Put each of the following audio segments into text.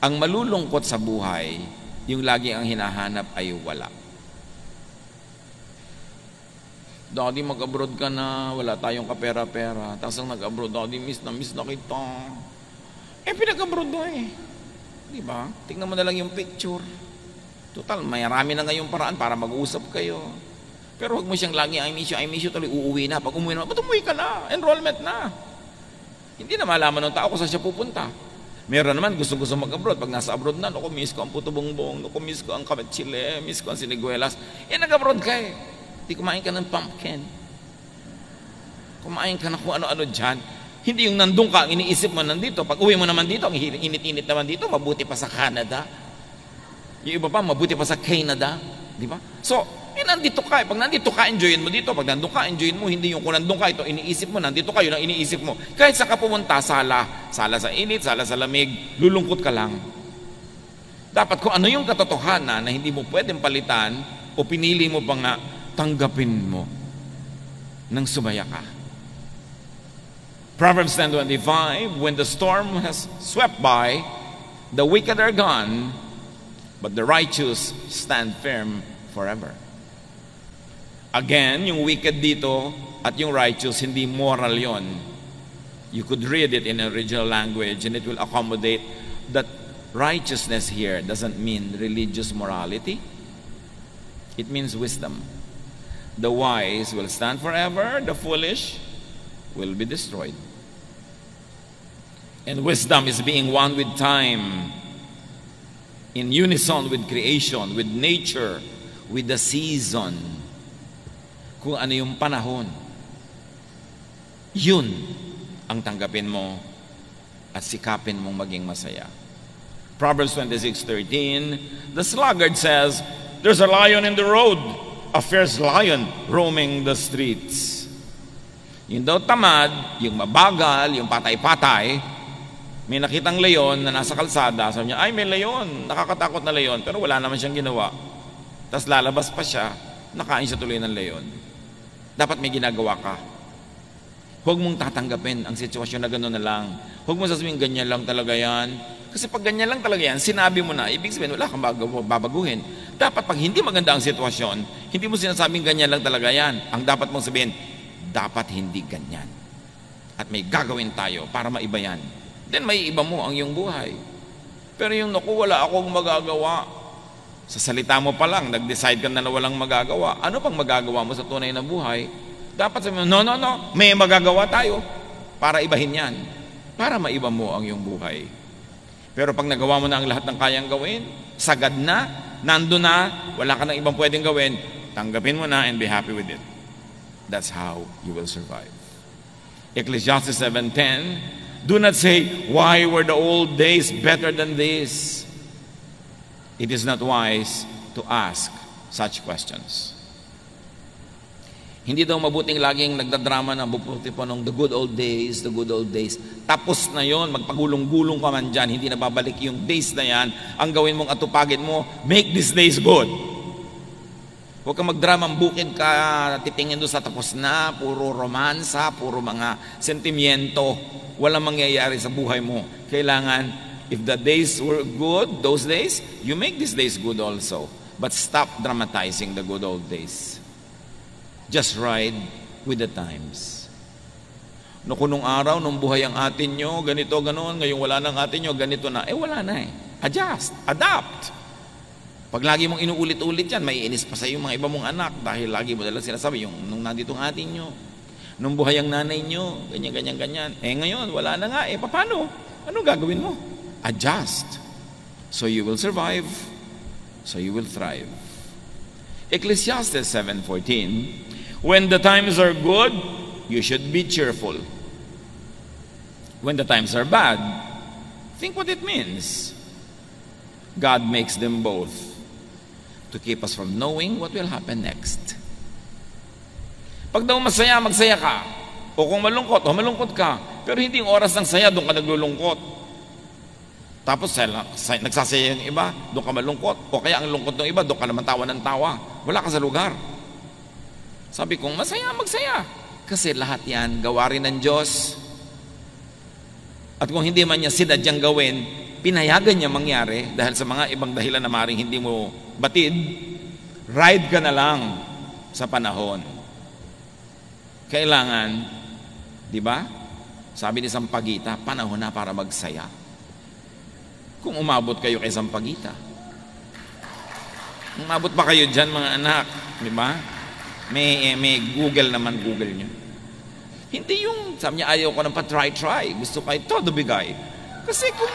Ang malulungkot sa buhay, yung lagi ang hinahanap ay wala. Daddy, mag-abroad ka na, wala tayong kapera-pera. Tapos ang nag-abroad, Daddy, miss na kita. Pinag-abroad na Diba? Tingnan mo na lang yung picture. Total, marami na ngayong paraan para mag-usap kayo. Pero huwag mo siyang lagi, I miss you, tuloy uuwi na. Pag umuwi na, ba't umuwi ka na? Enrollment na. Hindi na malaman ng tao kung saan siya pupunta. Meron naman gusto mag-abroad. Pag nasa abroad na, naku, miss ko ang puto bongbong, naku, miss ko ang kametsile, miss ko ang siniguelas. Nag-abroad ka Di kumain ka ng pumpkin. Kumain ka na kung ano-ano dyan. Hindi yung nandun ka, iniisip mo nandito. Pag uwi mo naman dito, ang init-init naman dito, mabuti pa sa Canada. Yung iba pa, mabuti pa sa Canada. Di ba? So, nandito ka. Pag nandito ka, enjoyin mo dito. Pag nandun ka, enjoyin mo. Hindi yung kung nandun ka, ito iniisip mo. Nandito ka, yun ang iniisip mo. Kahit sa ka pumunta, sala sa init, sala sa lamig, lulungkot ka lang. Dapat kung ano yung katotohanan na hindi mo pwedeng palitan o pinili mo pa nga, tanggapin mo nang sumaya ka. Proverbs 10:25, when the storm has swept by, the wicked are gone, but the righteous stand firm forever. Again, yung wicked dito at yung righteous, hindi moral yon. You could read it in original language and it will accommodate that righteousness here doesn't mean religious morality. It means wisdom. The wise will stand forever, the foolish will be destroyed. And wisdom is being one with time, in unison with creation, with nature, with the season. Kung ano yung panahon, yun ang tanggapin mo at sikapin mong maging masaya. Proverbs 26:13, the sluggard says, there's a lion in the road, a fierce lion roaming the streets. Yung daw tamad, yung mabagal, yung patay-patay, may nakitang leon na nasa kalsada, sabi niya, ay may leon, nakakatakot na leon, pero wala naman siyang ginawa. Tapos lalabas pa siya, nakain siya tuloy ng leon. Dapat may ginagawa ka. Huwag mong tatanggapin ang sitwasyon na gano'n na lang. Huwag mong sasabihin, ganyan lang talaga yan. Kasi pag ganyan lang talaga yan, sinabi mo na, ibig sabihin, wala kang babaguhin. Dapat pag hindi maganda ang sitwasyon, hindi mo sinasabing ganyan lang talaga yan. Ang dapat mong sabihin, dapat hindi ganyan. At may gagawin tayo para maiba yan. Then may iba mo ang iyong buhay. Pero yung naku, wala akong magagawa. Sa salita mo pa lang, nag-decide ka na walang magagawa. Ano pang magagawa mo sa tunay na buhay? Dapat sabihin mo, no, may magagawa tayo para ibahin yan. Para maiba mo ang iyong buhay. Pero pag nagawa mo na ang lahat ng kayang gawin, sagad na, nando na, wala ka ng ibang pwedeng gawin, tanggapin mo na and be happy with it. That's how you will survive. Ecclesiastes 7:10, do not say, why were the old days better than this? It is not wise to ask such questions. Hindi daw mabuting laging nagdadrama na buputi po nung the good old days, the good old days. Tapos na yon, magpagulong-gulong ka man dyan, hindi na babalik yung days na yan. Ang gawin mong atupagin mo, make these days good. Huwag kang magdramang bukid ka, titingin doon sa tapos na, puro romansa, puro mga sentimiento. Walang mangyayari sa buhay mo. Kailangan, if the days were good, those days, you make these days good also. But stop dramatizing the good old days. Just ride with the times. No, kung nung araw, nung buhay ang atin nyo, ganito, ganoon, ngayong wala nang atin nyo, ganito na. Wala na Adjust, adapt. Pag lagi mong inuulit-ulit yan, may inis pa sa iyo mga iba mong anak dahil lagi mo dalang sinasabi, yung nung nandito ang atin nyo, nung buhay ang nanay nyo, ganyan. Ngayon, wala na nga. Paano? Ano gagawin mo? Adjust. So you will survive. So you will thrive. Ecclesiastes 7:14, when the times are good, you should be cheerful. When the times are bad, think what it means. God makes them both to keep us from knowing what will happen next. Pag daw masaya, magsaya ka. O kung malungkot, malungkot ka. Pero hindi yung oras ng saya, doon ka naglulungkot. Tapos nagsasaya yung iba, doon ka malungkot. O kaya ang lungkot ng iba, doon ka naman tawa ng tawa. Wala ka sa lugar. Sabi kong, masaya, magsaya. Kasi lahat yan, gawa rin ng Diyos. At kung hindi man niya sinadyang gawin, pinayagan niya mangyari dahil sa mga ibang dahilan na maaaring hindi mo batid, ride ka na lang sa panahon. Kailangan, di ba? Sabi ni Sampaguita, panahon na para magsaya. Kung umabot kayo kay Sampaguita, umabot ba kayo dyan mga anak? Di ba? May Google naman, Google nyo. Hindi yung, sabi niya, ayaw ko ng pa-try. Gusto ko todo bigay. Kasi kung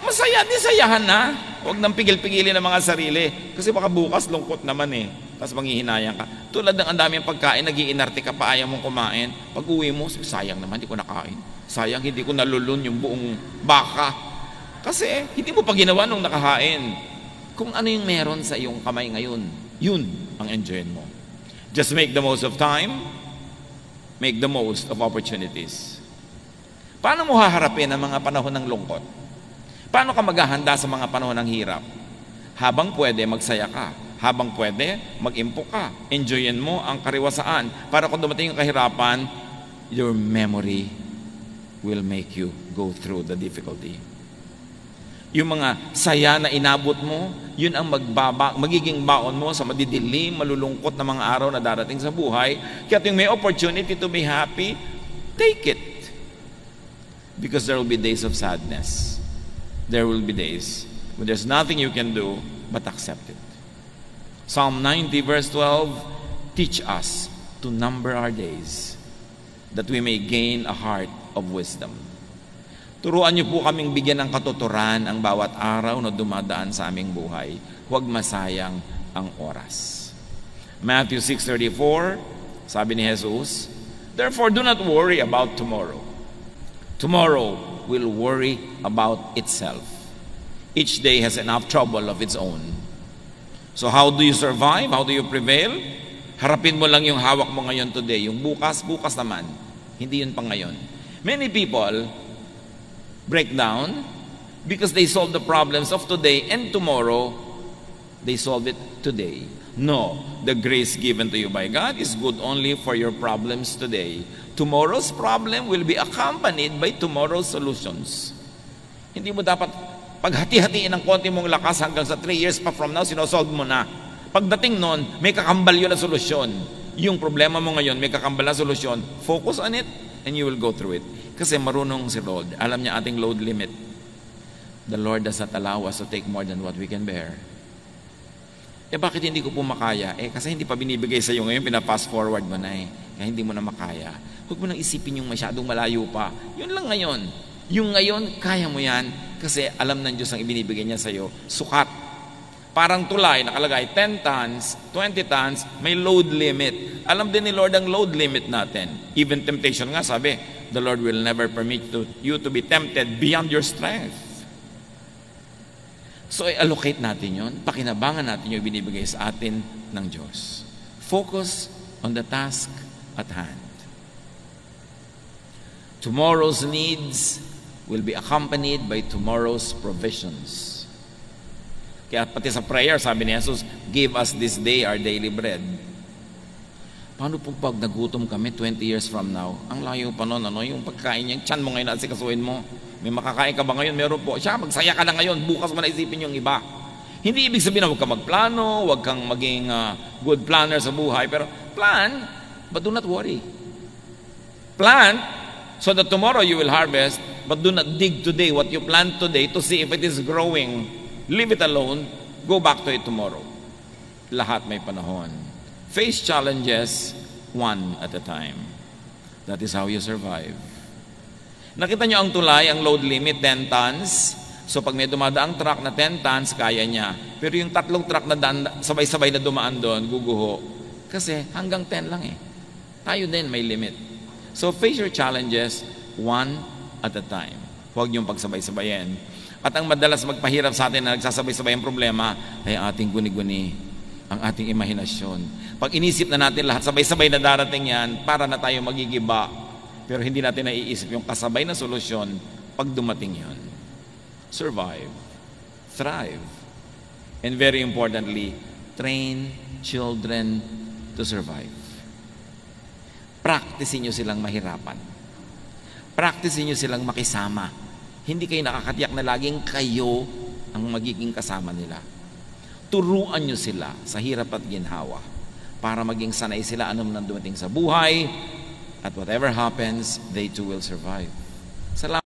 masaya, di sayahan na. Huwag nang pigil-pigilin ng mga sarili. Kasi baka bukas lungkot naman eh. Tapos manghihinayang ka. Tulad ng ang daming pagkain, nag-iinarte ka pa, ayaw mong kumain. Pag uwi mo, sayang naman, hindi ko nakain. Sayang, hindi ko nalulun yung buong baka. Kasi hindi mo pa ginawa nung nakahain. Kung ano yung meron sa iyong kamay ngayon, yun ang enjoyin mo. Just make the most of time. Make the most of opportunities. Paano mo haharapin ang mga panahon ng lungkot? Paano ka maghahanda sa mga panahon ng hirap? Habang pwede, magsaya ka. Habang pwede, mag-impok ka. Enjoyin mo ang kariwasaan. Para kung dumating yung kahirapan, your memory will make you go through the difficulty. Yung mga saya na inabot mo, yun ang magiging baon mo sa madidilim, malulungkot na mga araw na darating sa buhay. Kaya yung may opportunity to be happy, take it. Because there will be days of sadness. There will be days when there's nothing you can do but accept it. Psalm 90 verse 12, teach us to number our days that we may gain a heart of wisdom. Turuan niyo po kaming bigyan ng katuturan ang bawat araw na dumadaan sa aming buhay. Huwag masayang ang oras. Matthew 6:34, sabi ni Jesus, therefore do not worry about tomorrow. Tomorrow will worry about itself. Each day has enough trouble of its own. So how do you survive? How do you prevail? Harapin mo lang yung hawak mo ngayon today. Yung bukas naman. Hindi yun pa ngayon. Many people break down because they solve the problems of today and tomorrow, they solve it today. No, the grace given to you by God is good only for your problems today. Tomorrow's problem will be accompanied by tomorrow's solutions. Hindi mo dapat paghati-hatiin ng konti mong lakas hanggang sa 3 years pa from now, sinosolve mo na. Pagdating nun, may kakambal yun na solusyon. Yung problema mo ngayon, may kakambal na solusyon. Focus on it and you will go through it. Kasi marunong si Lord. Alam niya ating load limit. The Lord does not allow us to take more than what we can bear. Bakit hindi ko po makaya? Kasi hindi pa binibigay sa iyo ngayon, pina-fast forward mo na Kaya hindi mo na makaya. Huwag mo nang isipin yung masyadong malayo pa. Yun lang ngayon. Yung ngayon, kaya mo yan kasi alam ng Diyos ang ibinibigay niya sa iyo. Sukat. Parang tulay, nakalagay 10 tons, 20 tons, may load limit. Alam din ni Lord ang load limit natin. Even temptation nga, sabi, the Lord will never permit you to be tempted beyond your strength. So, allocate natin yun. Pakinabangan natin yung binibigay sa atin ng Diyos. Focus on the task at hand. Tomorrow's needs will be accompanied by tomorrow's provisions. Kaya pati sa prayer, sabi ni Jesus, give us this day our daily bread. Paano po pag nagutom kami 20 years from now? Ang layo pa nun, yung pagkain niya, tiyan mo ngayon at sikasuin mo. May makakain ka ba ngayon? Meron po. Siya, magsaya ka na ngayon. Bukas mo na isipin yung iba. Hindi ibig sabihin na huwag kang magplano, huwag kang maging good planner sa buhay. Pero plan, but do not worry. Plant, so that tomorrow you will harvest, but do not dig today what you plant today to see if it is growing. Leave it alone. Go back to it tomorrow. Lahat may panahon. Face challenges one at a time. That is how you survive. Nakita nyo ang tulay, ang load limit, 10 tons. So pag may dumadaang truck na 10 tons, kaya niya. Pero yung 3 truck na sabay-sabay na dumaan doon, guguho. Kasi hanggang 10 lang Tayo din may limit. So face your challenges one at a time. Huwag niyong pagsabay-sabayin. At ang madalas magpahirap sa atin na nagsasabay-sabay ang problema ay ating guni-guni, ang ating imahinasyon. Pag inisip na natin lahat, sabay-sabay na darating yan, para na tayo magigiba. Pero hindi natin naiisip yung kasabay na solusyon pag dumating yun. Survive. Thrive. And very importantly, train children to survive. Practicein nyo silang mahirapan. Practicein nyo silang makisama. hindi kayo nakakatiyak na laging kayo ang magiging kasama nila. Turuan nyo sila sa hirap at ginhawa para maging sanay sila anong nang dumating sa buhay, at whatever happens, they too will survive. Salamat.